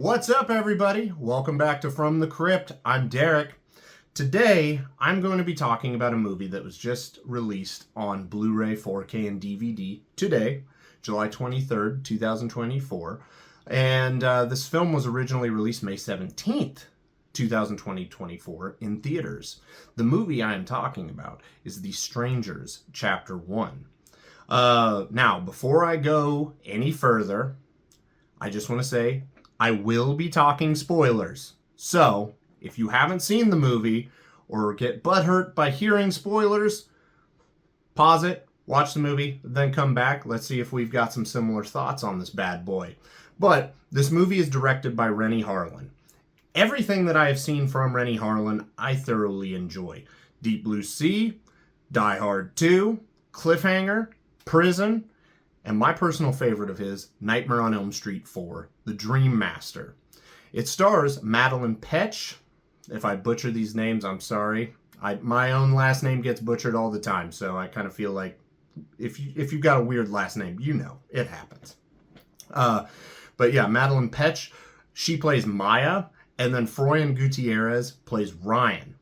What's up, everybody? Welcome back to From the Crypt. I'm Derek. Today, I'm going to be talking about a movie that was just released on Blu-ray, 4K, and DVD today, July 23rd, 2024. And this film was originally released May 17th, 2024 in theaters. The movie I am talking about is The Strangers, Chapter 1. Now, before I go any further, I just want to say I will be talking spoilers. So, if you haven't seen the movie or get butthurt by hearing spoilers, pause it, watch the movie, then come back. Let's see if we've got some similar thoughts on this bad boy. But this movie is directed by Renny Harlin. Everything that I have seen from Renny Harlin, I thoroughly enjoy. Deep Blue Sea, Die Hard 2, Cliffhanger, Prison, and my personal favorite of his, Nightmare on Elm Street 4, The Dream Master. It stars Madeline Petch. If I butcher these names, I'm sorry. My own last name gets butchered all the time, so I kind of feel like if you've got a weird last name, you know, it happens. But yeah, Madeline Petch, she plays Maya, and then Froyan Gutierrez plays Ryan.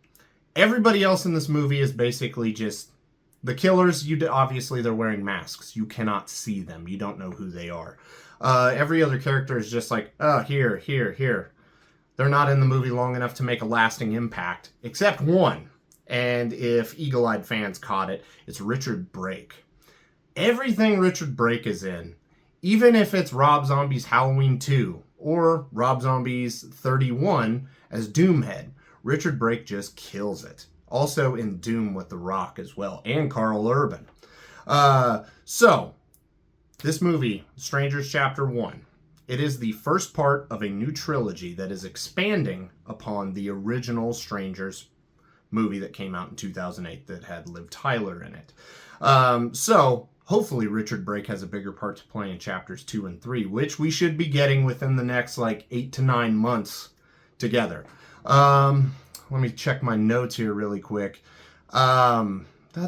Everybody else in this movie is basically just the killers. Obviously, they're wearing masks. You cannot see them. You don't know who they are. Every other character is just like, oh, here. They're not in the movie long enough to make a lasting impact, except one. And if eagle-eyed fans caught it, it's Richard Brake. Everything Richard Brake is in, even if it's Rob Zombie's Halloween 2 or Rob Zombie's 31 as Doomhead, Richard Brake just kills it. Also in Doom with The Rock as well, and Carl Urban. So, this movie, Strangers Chapter 1, it is the first part of a new trilogy that is expanding upon the original Strangers movie that came out in 2008 that had Liv Tyler in it. So, hopefully Richard Brake has a bigger part to play in Chapters 2 and 3, which we should be getting within the next, 8 to 9 months together. Let me check my notes here really quick. Yeah, I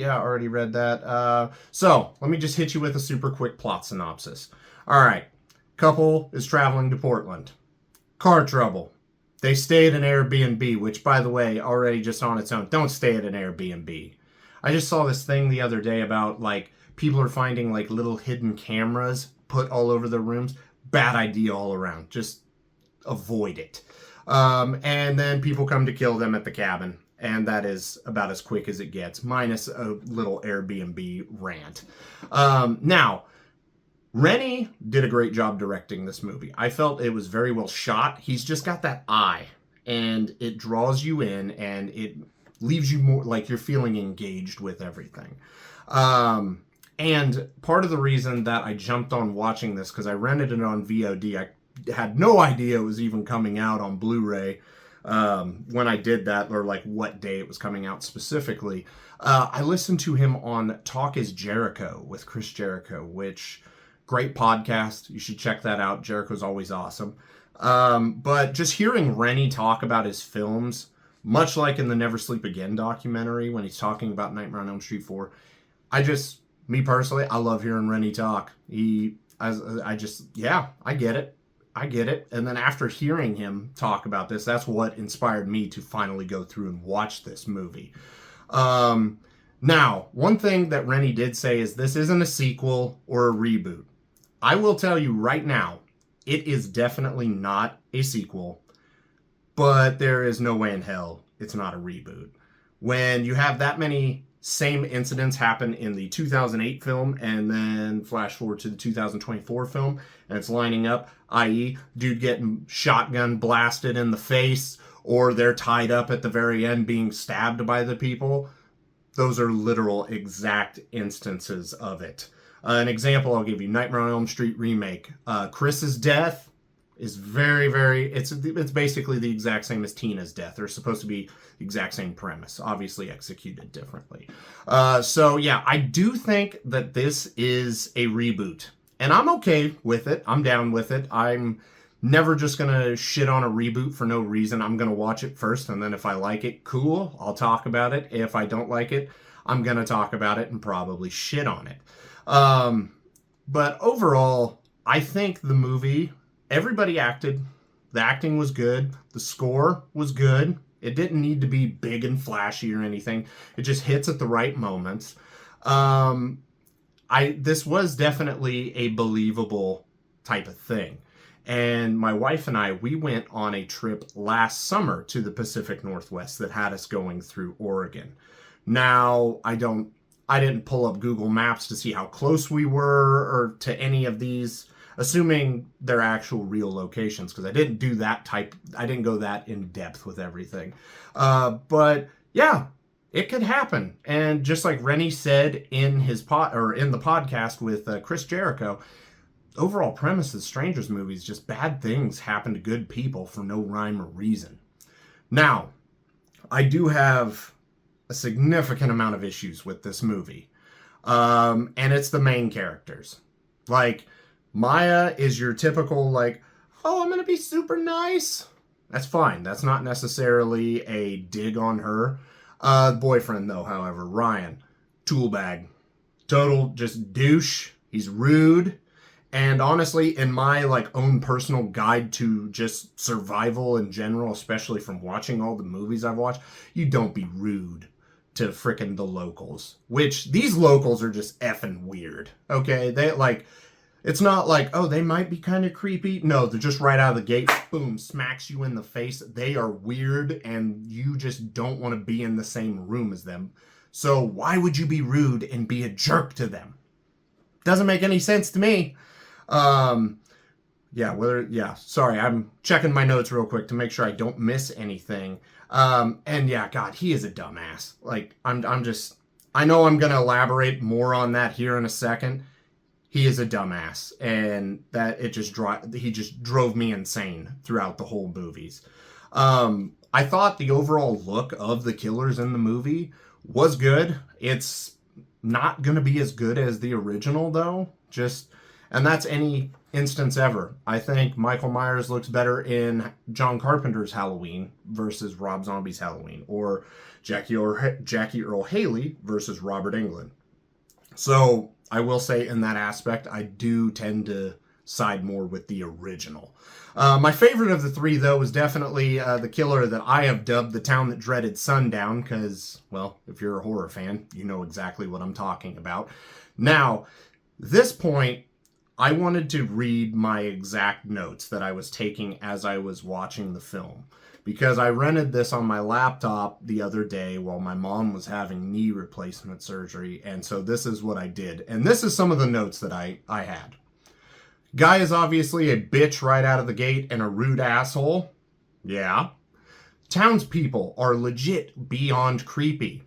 already read that. So, let me just hit you with a super quick plot synopsis. Alright, couple is traveling to Portland. Car trouble. They stay at an Airbnb, which, by the way, already just on its own, don't stay at an Airbnb. I just saw this thing the other day about, people are finding, little hidden cameras put all over their rooms. Bad idea all around. Just avoid it. And then people come to kill them at the cabin. And that is about as quick as it gets, minus a little Airbnb rant. Now, Renny did a great job directing this movie. I felt it was very well shot. He's just got that eye, and it draws you in, and it leaves you more like you're feeling engaged with everything. And part of the reason that I jumped on watching this, because I rented it on VOD, I had no idea it was even coming out on Blu-ray when I did that, or what day it was coming out specifically. I listened to him on Talk is Jericho with Chris Jericho, which, great podcast. You should check that out. Jericho's always awesome. But just hearing Renny talk about his films, much like in the Never Sleep Again documentary when he's talking about Nightmare on Elm Street 4, me personally, I love hearing Renny talk. I get it. I get it. And then after hearing him talk about this, that's what inspired me to finally go through and watch this movie. Now, one thing that Renny did say is this isn't a sequel or a reboot. I will tell you right now, it is definitely not a sequel, but there is no way in hell it's not a reboot. When you have that many same incidents happen in the 2008 film and then flash forward to the 2024 film, and it's lining up, i.e. dude getting shotgun blasted in the face, or they're tied up at the very end being stabbed by the people. Those are literal exact instances of it. An example I'll give you, Nightmare on Elm Street remake. Chris's death is it's basically the exact same as Tina's death. They're supposed to be the exact same premise, obviously executed differently. So yeah, I do think that this is a reboot, and I'm okay with it. I'm down with it. I'm never just gonna shit on a reboot for no reason. I'm gonna watch it first, and then if I like it, cool, I'll talk about it. If I don't like it, I'm gonna talk about it and probably shit on it. But overall, I think the movie everybody acted. The acting was good. The score was good. It didn't need to be big and flashy or anything. It just hits at the right moments. This was definitely a believable type of thing. And my wife and I, we went on a trip last summer to the Pacific Northwest that had us going through Oregon. Now, I didn't pull up Google Maps to see how close we were or to any of these, assuming they're actual real locations, because I didn't go that in depth with everything. But yeah, it could happen. And just like Rennie said in in the podcast with Chris Jericho, overall premise of Strangers movies, just bad things happen to good people for no rhyme or reason. Now, I do have a significant amount of issues with this movie. And it's the main characters. Like, Maya is your typical, like, oh, I'm going to be super nice. That's fine. That's not necessarily a dig on her. Boyfriend, though, however, Ryan, tool bag. Total just douche. He's rude. And honestly, in my own personal guide to just survival in general, especially from watching all the movies I've watched, you don't be rude to frickin' the locals. Which, these locals are just effing weird. Okay? It's not like, oh, they might be kind of creepy. No, they're just right out of the gate, boom, smacks you in the face. They are weird, and you just don't want to be in the same room as them. So why would you be rude and be a jerk to them? Doesn't make any sense to me. Sorry, I'm checking my notes real quick to make sure I don't miss anything. And yeah, God, he is a dumbass. I know I'm going to elaborate more on that here in a second. He is a dumbass, and that he just drove me insane throughout the whole movies. I thought the overall look of the killers in the movie was good. It's not going to be as good as the original, though. And that's any instance ever. I think Michael Myers looks better in John Carpenter's Halloween versus Rob Zombie's Halloween, or Jackie Earle Haley versus Robert Englund. So I will say in that aspect, I do tend to side more with the original. My favorite of the three, though, is definitely the killer that I have dubbed the town that dreaded sundown, because, well, if you're a horror fan, you know exactly what I'm talking about. Now, this point, I wanted to read my exact notes that I was taking as I was watching the film, because I rented this on my laptop the other day while my mom was having knee replacement surgery, and so this is what I did. And this is some of the notes that I had. Guy is obviously a bitch right out of the gate and a rude asshole. Yeah. Townspeople are legit beyond creepy.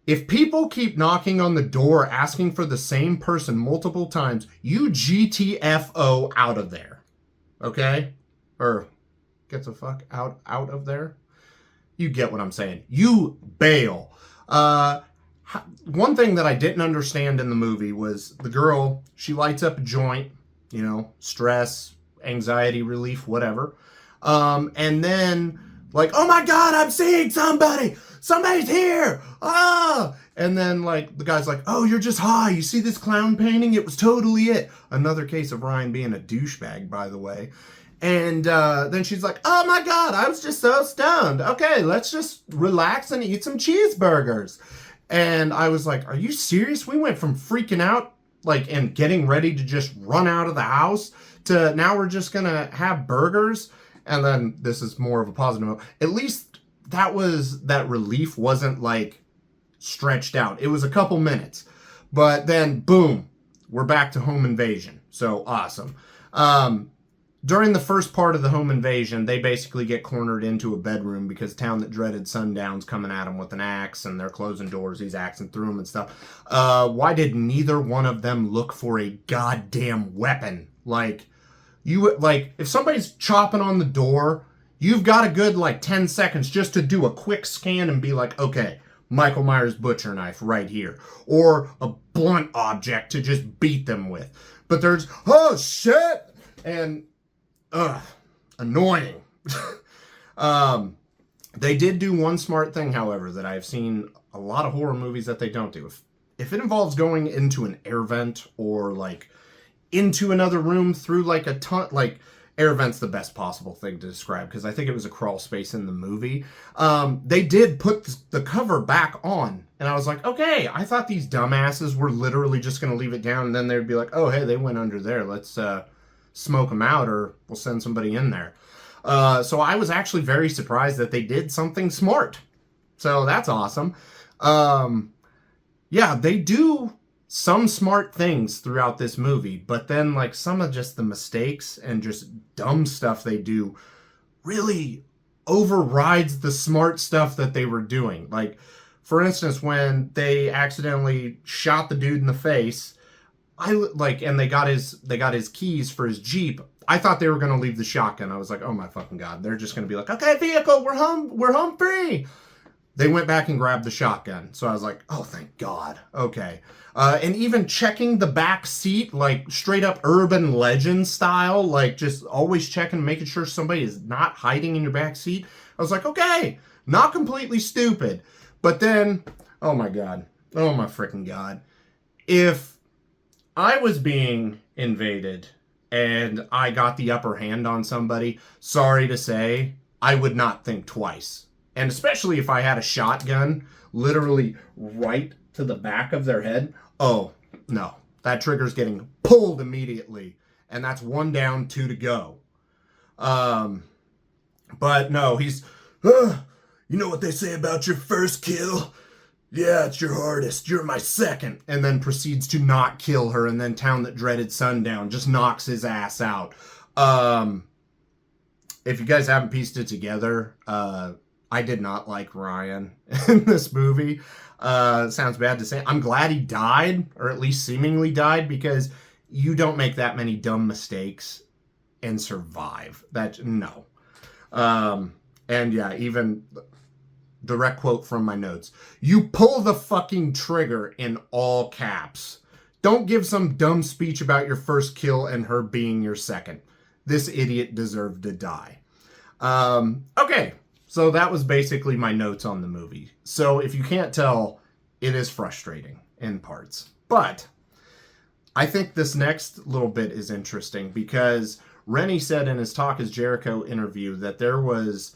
If people keep knocking on the door asking for the same person multiple times, you GTFO out of there. Okay? Or get the fuck out of there. You get what I'm saying. You bail. One thing that I didn't understand in the movie was the girl, she lights up a joint, stress, anxiety relief, whatever. And then oh my God, I'm seeing somebody. Somebody's here! Ah! And then, the guy's like, oh, you're just high. You see this clown painting? It was totally it. Another case of Ryan being a douchebag, by the way. And then she's like, oh my God, I was just so stoned. Okay, let's just relax and eat some cheeseburgers. And I was like, are you serious? We went from freaking out, and getting ready to just run out of the house to now we're just going to have burgers. And then this is more of a positive note. At least that relief wasn't stretched out. It was a couple minutes, but then boom, we're back to home invasion. So awesome. During the first part of the home invasion, they basically get cornered into a bedroom because town that dreaded sundown's coming at them with an axe and they're closing doors. He's axing through them and stuff. Why did neither one of them look for a goddamn weapon? If somebody's chopping on the door, you've got a good 10 seconds just to do a quick scan and be like, okay, Michael Myers butcher knife right here. Or a blunt object to just beat them with. But there's, oh shit! And, annoying. They did do one smart thing, however, that I've seen a lot of horror movies that they don't do. If it involves going into an air vent or into another room through a ton, air vent's the best possible thing to describe because I think it was a crawl space in the movie. They did put the cover back on, and I was like, okay, I thought these dumbasses were literally just going to leave it down, and then they'd be like, oh, hey, they went under there. Let's smoke them out, or we'll send somebody in there. So I was actually very surprised that they did something smart. So that's awesome. Yeah, they do some smart things throughout this movie, but then like some of just the mistakes and just dumb stuff they do really overrides the smart stuff that they were doing. Like, for instance, when they accidentally shot the dude in the face, and they got his keys for his Jeep. I thought they were going to leave the shotgun. I was like, oh my fucking God, they're just going to be like, okay, vehicle, we're home free. They went back and grabbed the shotgun. So I was like, oh, thank God. Okay. And even checking the back seat, like straight up urban legend style, like just always checking, making sure somebody is not hiding in your back seat. I was like, okay, not completely stupid. But then, oh my God. Oh my freaking God. If I was being invaded and I got the upper hand on somebody, sorry to say, I would not think twice. And especially if I had a shotgun literally right to the back of their head. Oh, no. That trigger's getting pulled immediately. And that's 1 down, 2 to go. But no, he's, you know what they say about your first kill? Yeah, it's your hardest. You're my second. And then proceeds to not kill her. And then Town That Dreaded Sundown just knocks his ass out. If you guys haven't pieced it together, I did not like Ryan in this movie. Sounds bad to say. I'm glad he died, or at least seemingly died, because you don't make that many dumb mistakes and survive. No. And yeah, even direct quote from my notes. You pull the fucking trigger in all caps. Don't give some dumb speech about your first kill and her being your second. This idiot deserved to die. Okay. So that was basically my notes on the movie. So if you can't tell, it is frustrating in parts. But I think this next little bit is interesting because Rennie said in his Talk as Jericho interview that there was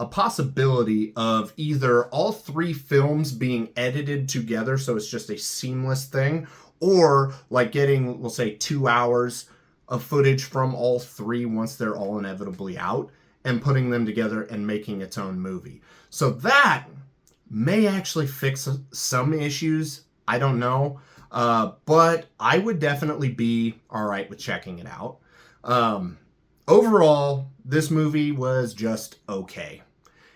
a possibility of either all 3 films being edited together, so it's just a seamless thing, or like getting, we'll say, 2 hours of footage from all 3 once they're all inevitably out, and putting them together and making its own movie. So that may actually fix some issues. I don't know. But I would definitely be all right with checking it out. Overall, this movie was just okay.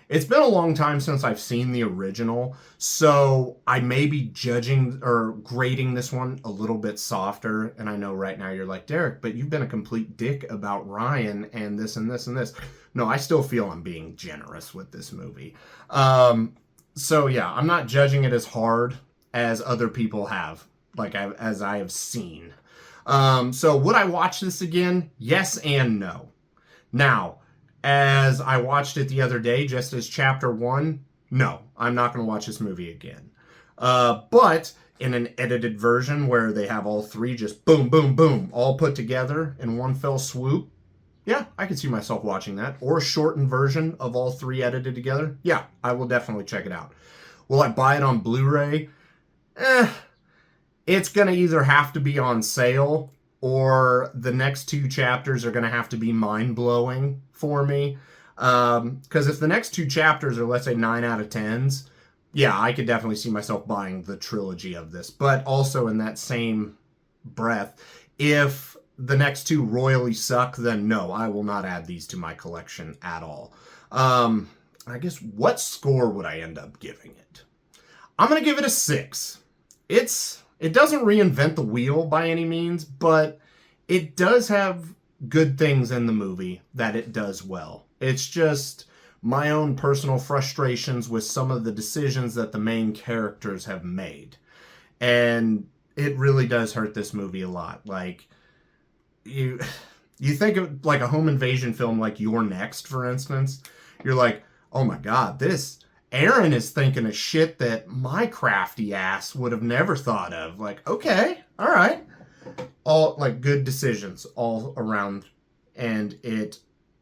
It's been a long time since I've seen the original, so I may be judging or grading this one a little bit softer. And I know right now you're like, Derek, but you've been a complete dick about Ryan and this and this and this. No, I still feel I'm being generous with this movie. So yeah, I'm not judging it as hard as other people have, as I have seen. So would I watch this again? Yes and no. Now, as I watched it the other day, just as chapter 1, no, I'm not going to watch this movie again. But in an edited version where they have all 3 just boom, boom, boom, all put together in one fell swoop, yeah, I could see myself watching that. Or a shortened version of all 3 edited together. Yeah, I will definitely check it out. Will I buy it on Blu-ray? It's going to either have to be on sale or the next 2 chapters are going to have to be mind-blowing for me. Because if the next 2 chapters are, let's say, 9 out of 10s, yeah, I could definitely see myself buying the trilogy of this. But also in that same breath, if the next 2 royally suck, then no, I will not add these to my collection at all. I guess, what score would I end up giving it? I'm going to give it a 6. It doesn't reinvent the wheel by any means, but it does have good things in the movie that it does well. It's just my own personal frustrations with some of the decisions that the main characters have made. And it really does hurt this movie a lot. Like, you think of like a home invasion film like You're Next, for instance. You're like, oh my God, Aaron is thinking of shit that my crafty ass would have never thought of. Like, okay, all right. All like good decisions all around and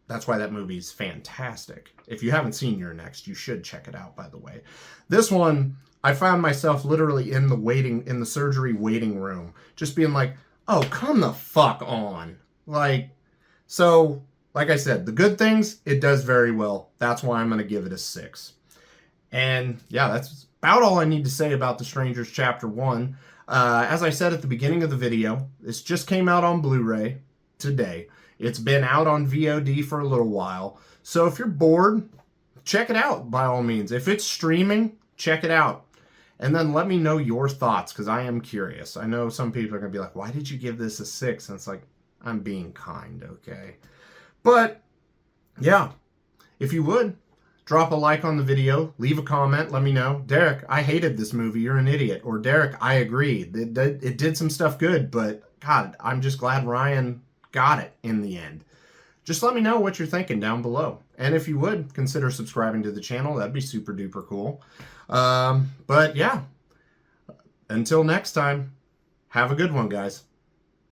that's why that movie is fantastic. If you haven't seen Your Next, you should check it out, by the way. This one, I found myself literally in the surgery waiting room, just being like, oh, come the fuck on. Like I said, the good things, it does very well. That's why I'm going to give it a 6. And yeah, that's about all I need to say about The Strangers Chapter 1. As I said at the beginning of the video, this just came out on Blu-ray today. It's been out on VOD for a little while. So if you're bored, check it out by all means. If it's streaming, check it out. And then let me know your thoughts, because I am curious. I know some people are going to be like, why did you give this a 6? And it's like, I'm being kind, okay? But, yeah, if you would, drop a like on the video, leave a comment, let me know. Derek, I hated this movie, you're an idiot. Or Derek, I agree. It did some stuff good, but God, I'm just glad Ryan got it in the end. Just let me know what you're thinking down below. And if you would, consider subscribing to the channel. That'd be super duper cool. But yeah, until next time, have a good one, guys.